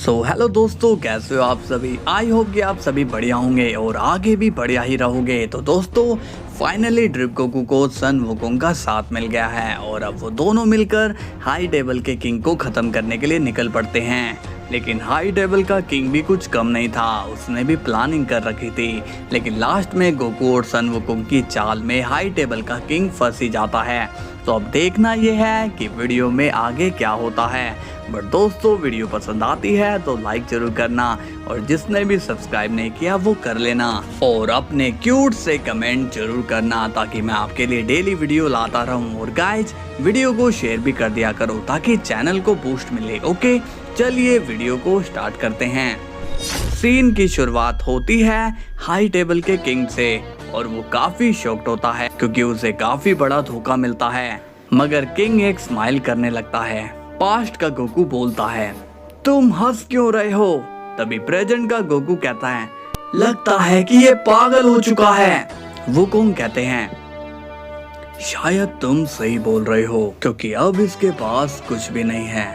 Hello दोस्तों, कैसे हो आप सभी। आई होप कि आप सभी बढ़िया होंगे और आगे भी बढ़िया ही रहोगे। तो दोस्तों फाइनली ड्रिप गोकू को सन वुकोंग का साथ मिल गया है और अब वो दोनों मिलकर हाई टेबल के किंग को ख़त्म करने के लिए निकल पड़ते हैं। लेकिन हाई टेबल का किंग भी कुछ कम नहीं था, उसने भी प्लानिंग कर रखी थी। लेकिन लास्ट में गोकू और सन वुकोंग की चाल में हाई टेबल का किंग फंस ही जाता है। तो अब देखना यह है कि वीडियो में आगे क्या होता है। बट दोस्तों वीडियो पसंद आती है तो लाइक जरूर करना और जिसने भी सब्सक्राइब नहीं किया वो कर लेना और अपने क्यूट से कमेंट जरूर करना ताकि मैं आपके लिए डेली वीडियो लाता रहूं। और गाइज वीडियो को शेयर भी कर दिया करो ताकि चैनल को बूस्ट मिले। ओके चलिए वीडियो को स्टार्ट करते हैं। सीन की शुरुआत होती है हाई टेबल के किंग से और वो काफी शॉक्ड होता है क्योंकि उसे काफी बड़ा धोखा मिलता है। मगर किंग एक स्माइल करने लगता है। पास्ट का गोकू बोलता है, तुम हंस क्यों रहे हो। तभी प्रेजेंट का गोकू कहता है, लगता है कि ये पागल हो चुका है। वुकोंग कहते हैं, शायद तुम सही बोल रहे हो क्योंकि अब इसके पास कुछ भी नहीं है।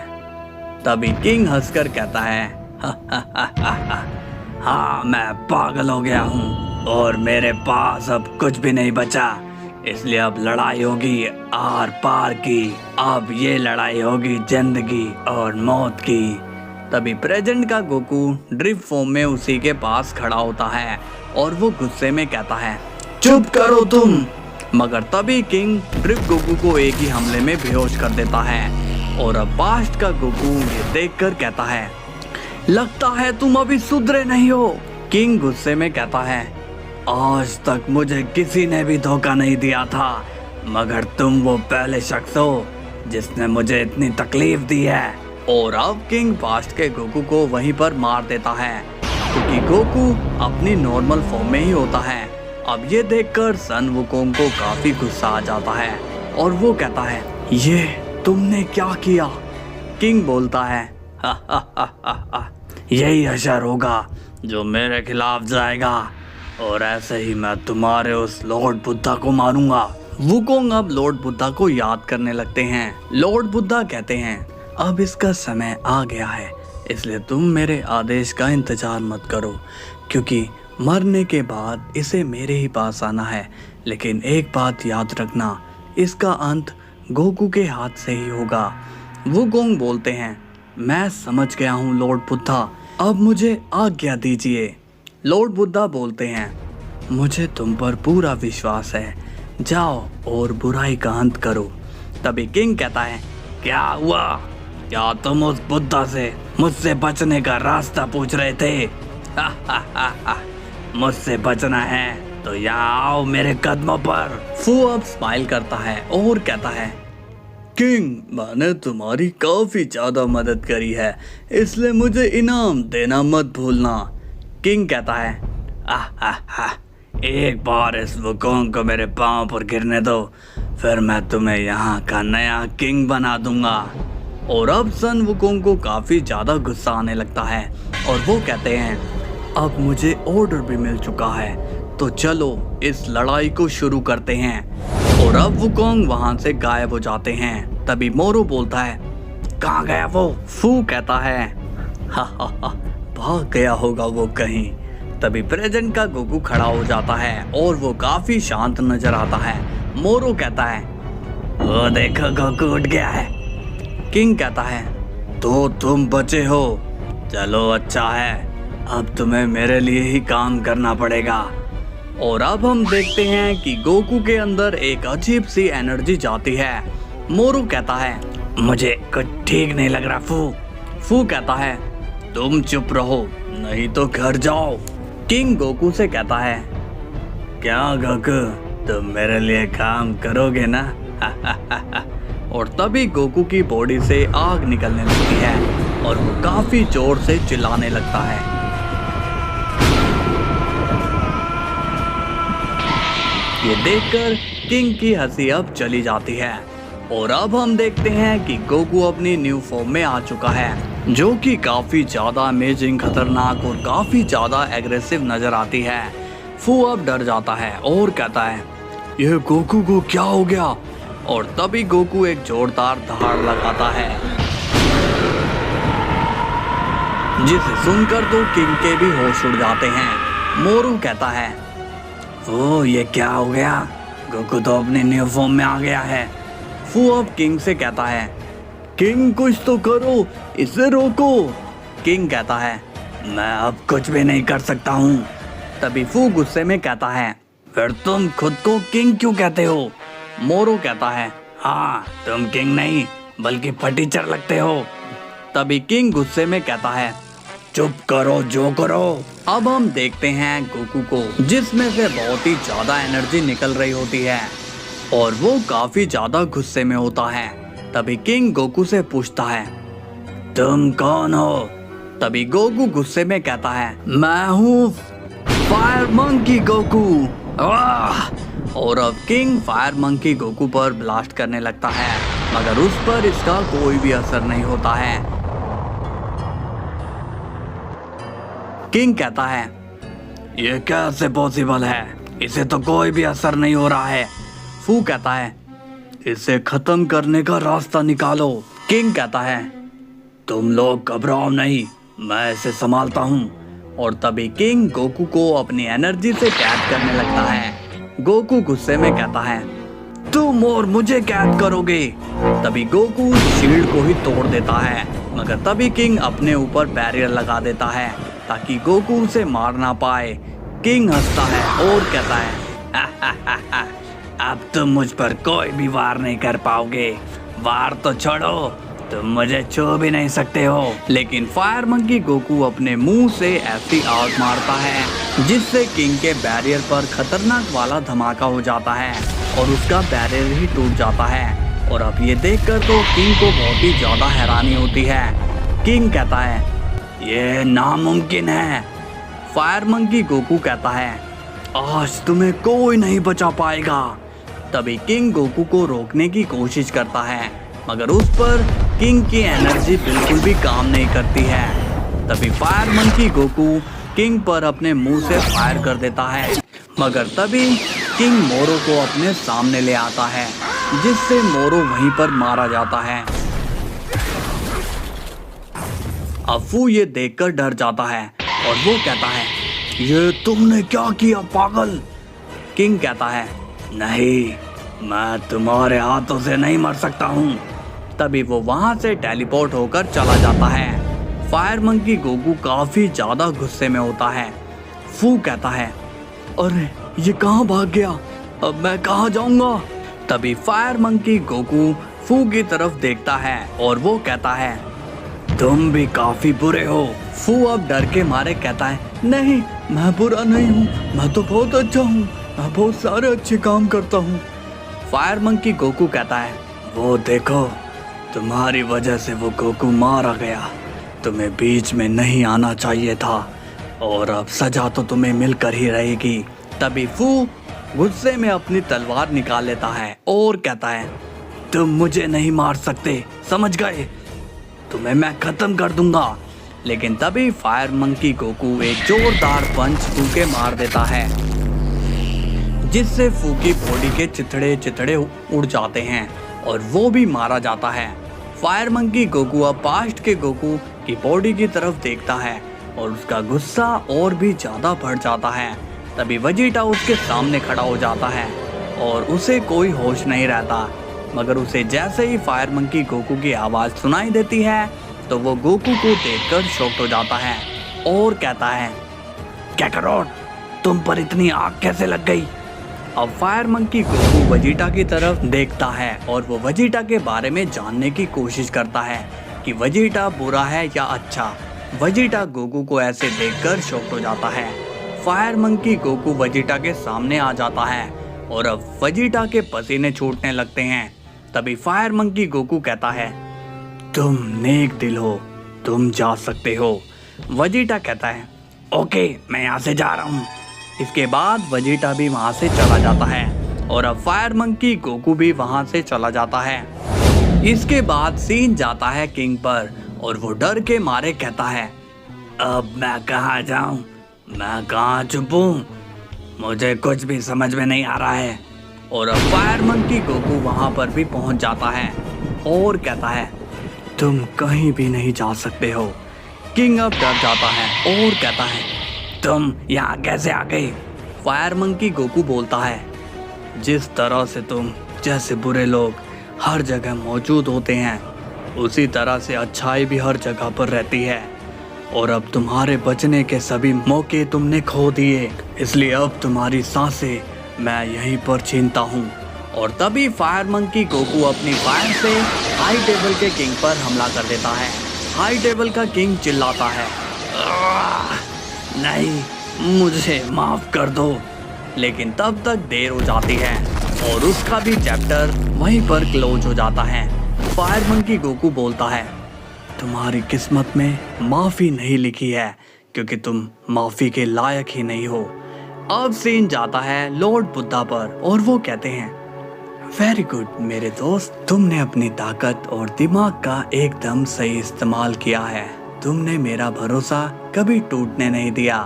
तभी किंग हंसकर कहता है, हाँ मैं पागल हो गया हूँ और मेरे पास अब कुछ भी नहीं बचा, इसलिए अब लड़ाई होगी आर पार की। अब ये लड़ाई होगी जिंदगी और मौत की। तभी प्रेजेंट का गोकू ड्रिप फॉर्म में उसी के पास खड़ा होता है और वो गुस्से में कहता है, चुप करो तुम। मगर तभी किंग ड्रिप गोकू को एक ही हमले में बेहोश कर देता है और अब पास्ट का गोकू ये देखकर कहता है, लगता है तुम अभी सुधरे नहीं हो। किंग गुस्से में कहता है, आज तक मुझे किसी ने भी धोखा नहीं दिया था, मगर तुम वो पहले शख्स हो जिसने मुझे इतनी तकलीफ दी है। और अब किंग पास्ट के गोकू को वहीं पर मार देता है क्योंकि गोकू अपनी नॉर्मल फॉर्म में ही होता है। अब ये देखकर सन वुकोंग को काफी गुस्सा आ जाता है और वो कहता है, ये तुमने क्या किया। किंग बोलता है, हा, यही हशर होगा जो मेरे खिलाफ जाएगा और ऐसे ही मैं तुम्हारे उस लॉर्ड बुद्धा को मारूंगा। वुकोंग अब लॉर्ड बुद्धा को याद करने लगते हैं। लॉर्ड बुद्धा कहते हैं, अब इसका समय आ गया है, इसलिए तुम मेरे आदेश का इंतजार मत करो क्योंकि मरने के बाद इसे मेरे ही पास आना है। लेकिन एक बात याद रखना, इसका अंत गोकू के हाथ से ही होगा। वुकोंग बोलते हैं, मैं समझ गया हूँ लॉर्ड बुद्धा, अब मुझे आज्ञा दीजिए। लॉर्ड बुद्धा बोलते हैं, मुझे तुम पर पूरा विश्वास है, जाओ और बुराई का अंत करो। तभी किंग कहता है, क्या हुआ, क्या तुम उस बुद्धा से मुझसे बचने का रास्ता पूछ रहे थे। मुझसे बचना है तो यहाँ आओ मेरे कदमों पर। फू अब स्माइल करता है और कहता है, किंग मैंने तुम्हारी काफी ज्यादा मदद करी है, इसलिए मुझे इनाम देना मत भूलना। किंग कहता है, एक बार इस वुकोंग को मेरे पांव पर गिरने दो, फिर मैं तुम्हें यहाँ का नया किंग बना दूंगा। और अब सन वुकोंग को काफी ज्यादा गुस्सा आने लगता है और वो कहते हैं, अब मुझे ऑर्डर भी मिल चुका है, तो चलो इस लड़ाई को शुरू करते हैं। और अब वुकोंग वहां से गायब हो जाते हैं। तभी मोरो बोलता है, कहाँ गया वो। फू कहता है, हा, भाग गया होगा वो कहीं। तभी प्रेजेंट का गोकू खड़ा हो जाता है और वो काफी शांत नजर आता है। मोरो कहता है, वो देखो गोकू उठ गया है। किंग कहता है, तो तुम बचे हो, चलो अच्छा है, अब तुम्हें मेरे लिए ही काम करना पड़ेगा। और अब हम देखते हैं कि गोकू के अंदर एक अजीब सी एनर्जी जाती है। मोरू कहता है, मुझे कुछ ठीक नहीं लग रहा। फू कहता है, तुम चुप रहो नहीं तो घर जाओ। किंग गोकू से कहता है, क्या गोकू तुम मेरे लिए काम करोगे ना। और तभी गोकू की बॉडी से आग निकलने लगती है और वो काफी जोर से चिल्लाने लगता है। ये देखकर किंग की हंसी अब चली जाती है और अब हम देखते हैं कि गोकू अपनी न्यू फॉर्म में आ चुका है जो कि काफी ज्यादा अमेजिंग, खतरनाक और काफी ज्यादा एग्रेसिव नजर आती है। फू अब डर जाता है और कहता है, ये गोकू को क्या हो गया। और तभी गोकू एक जोरदार दहाड़ लगाता है जिसे सुनकर तो किंग के भी होश उड़ जाते हैं। मोरू कहता है, ओ ये क्या हो गया, गोकू तो अपने न्यू फॉर्म में आ गया है। फू अब किंग से कहता है, किंग कुछ तो करो, इसे रोको। किंग कहता है, मैं अब कुछ भी नहीं कर सकता हूँ। तभी फू गुस्से में कहता है, फिर तुम खुद को किंग क्यों कहते हो? मोरू कहता है, हाँ तुम किंग नहीं बल्कि फटीचर लगते हो। तभी किंग गुस्से में कहता है, चुप करो जो करो। अब हम देखते हैं गोकू को, जिसमें से बहुत ही ज्यादा एनर्जी निकल रही होती है और वो काफी ज्यादा गुस्से में होता है। तभी किंग गोकू से पूछता है, तुम कौन हो? तभी गोकू गुस्से में कहता है, मैं हूँ फायर मंकी गोकू। और अब किंग फायर मंकी गोकू पर ब्लास्ट करने लगता है, मगर उस पर इसका कोई भी असर नहीं होता है। किंग कहता है, ये कैसे पॉसिबल है, इसे तो कोई भी असर नहीं हो रहा है। फू कहता है, इसे खत्म करने का रास्ता निकालो। किंग कहता है, तुम लोग घबराओ नहीं, मैं इसे संभालता हूँ। और तभी किंग गोकू को अपनी एनर्जी से कैद करने लगता है। गोकू गुस्से में कहता है, तुम और मुझे कैद करोगे। तभी गोकू शील्ड को ही तोड़ देता है, मगर तभी किंग अपने ऊपर बैरियर लगा देता है ताकि गोकू उसे मार ना पाए। किंग हंसता है और कहता है, अब तुम मुझ पर कोई भी वार नहीं कर पाओगे। वार तो छोड़ो, तुम मुझे छू भी नहीं सकते हो। लेकिन फायर मंकी गोकू अपने मुंह से ऐसी आग मारता है जिससे किंग के बैरियर पर खतरनाक वाला धमाका हो जाता है और उसका बैरियर ही टूट जाता है। और अब ये देखकर तो किंग को बहुत ही ज्यादा हैरानी होती है। किंग कहता है, ये नामुमकिन है। फायर मंकी गोकू कहता है, आज तुम्हें कोई नहीं बचा पाएगा। तभी किंग गोकू को रोकने की कोशिश करता है, मगर उस पर किंग की एनर्जी बिल्कुल भी काम नहीं करती है। तभी फायर मंकी गोकू किंग पर अपने मुंह से फायर कर देता है, मगर तभी किंग मोरो को अपने सामने ले आता है, जिससे मोरो वहीं पर मारा जाता है। अब फू ये देखकर डर जाता है और वो कहता है, ये तुमने क्या किया पागल? किंग कहता है, नहीं, मैं तुम्हारे हाथों से नहीं मर सकता हूँ। तभी वो वहां से टेलीपोर्ट होकर चला जाता है। फायर मंकी गोकू काफी ज्यादा गुस्से में होता है। फू कहता है, अरे ये कहाँ भाग गया, अब मैं कहाँ जाऊंगा? तभी फायर मंकी गोकू फू की तरफ देखता है और वो कहता है, तुम भी काफी बुरे हो। फू अब डर के मारे कहता है, नहीं मैं बुरा नहीं हूँ, मैं तो बहुत अच्छा हूँ, मैं बहुत सारे अच्छे काम करता हूँ। फायर मंकी गोकू कहता है, वो देखो, तुम्हारी वजह से वो गोकू मारा गया, तुम्हें बीच में नहीं आना चाहिए था और अब सजा तो तुम्हें मिलकर ही रहेगी। तभी फू गुस्से में अपनी तलवार निकाल लेता है और कहता है, तुम मुझे नहीं मार सकते, समझ गए? तुम्हें मैं खत्म कर दूंगा। लेकिन तभी फायर मंकी गोकू एक जोरदार पंच फू के मार देता है, जिससे फू की बॉडी के चिथड़े उड़ जाते हैं और वो भी मारा जाता है। फायर मंकी गोकू अब पास्ट के गोकू की बॉडी की तरफ देखता है और उसका गुस्सा और भी ज्यादा बढ़ जाता है। तभी वेजिटा उसके सामने खड़ा हो जाता है और उसे कोई होश नहीं रहता, मगर उसे जैसे ही फायर मंकी गोकू की आवाज सुनाई देती है तो वो गोकू को देखकर शॉक्ड हो जाता है और कहता है, कैकरोट, तुम पर इतनी आग कैसे लग गई? अब फायर मंकी गोकू वेजिटा की तरफ देखता है और वो वेजिटा के बारे में जानने की कोशिश करता है कि वेजिटा बुरा है या अच्छा। वेजिटा गोकू को ऐसे देखकर शॉक्ड हो जाता है। फायर मंकी गोकू वेजिटा के सामने आ जाता है और अब वेजिटा के पसीने छूटने लगते हैं। तभी फायर मंकी गोकू कहता है, तुम नेक दिल हो, तुम जा सकते हो। वेजिटा कहता है, ओके, मैं यहाँ से जा रहा हूँ। इसके बाद वेजिटा भी वहाँ से चला जाता है और अब फायर मंकी गोकू भी वहाँ से चला जाता है। इसके बाद सीन जाता है किंग पर और वो डर के मारे कहता है, अब मैं कहाँ जाऊँ, मैं कहाँ छुपूं, मुझे कुछ भी समझ में नहीं आ रहा है। और अब फायर मंकी गोकू वहाँ पर भी पहुँच जाता है और कहता है, तुम कहीं भी नहीं जा सकते हो, किंग अब डर जाता है और कहता है, तुम यहाँ कैसे आ गए? फायर मंकी गोकू बोलता है, जिस तरह से तुम जैसे बुरे लोग हर जगह मौजूद होते हैं, उसी तरह से अच्छाई भी हर जगह पर रहती है। और अब तुम्हारे बचने के सभी मौके तुमने खो दिए, इसलिए अब तुम्हारी सांसें मैं यहीं पर छीनता हूँ। और तभी फायर मंकी गोकू अपनी फायर से हाई टेबल के किंग पर हमला कर देता है। हाई टेबल का किंग चिल्लाता है, नहीं, मुझे माफ कर दो। लेकिन तब तक देर हो जाती है और उसका भी चैप्टर वहीं पर क्लोज हो जाता है। फायर मंकी गोकू बोलता है, तुम्हारी किस्मत में माफी नहीं लिखी है, क्योंकि तुम माफी के लायक ही नहीं हो। अब सीन जाता है लॉर्ड बुद्धा पर और वो कहते हैं, वेरी गुड मेरे दोस्त, तुमने अपनी ताकत और दिमाग का एकदम सही इस्तेमाल किया है। तुमने मेरा भरोसा कभी टूटने नहीं दिया।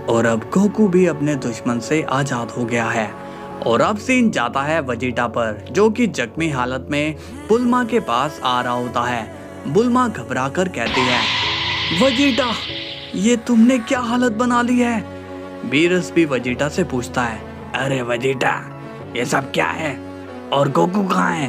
और अब गोकू भी अपने दुश्मन से आजाद हो गया है। और अब सीन जाता है वेजिटा पर, जो कि जख्मी हालत में बुल्मा के पास आ रहा होता है। बुल्मा घबरा कर कहती है, वेजिटा, ये तुमने क्या हालत बना ली है? बीरस भी वेजिटा से पूछता है, अरे वेजिटा, ये सब क्या है और गोकू कहाँ है?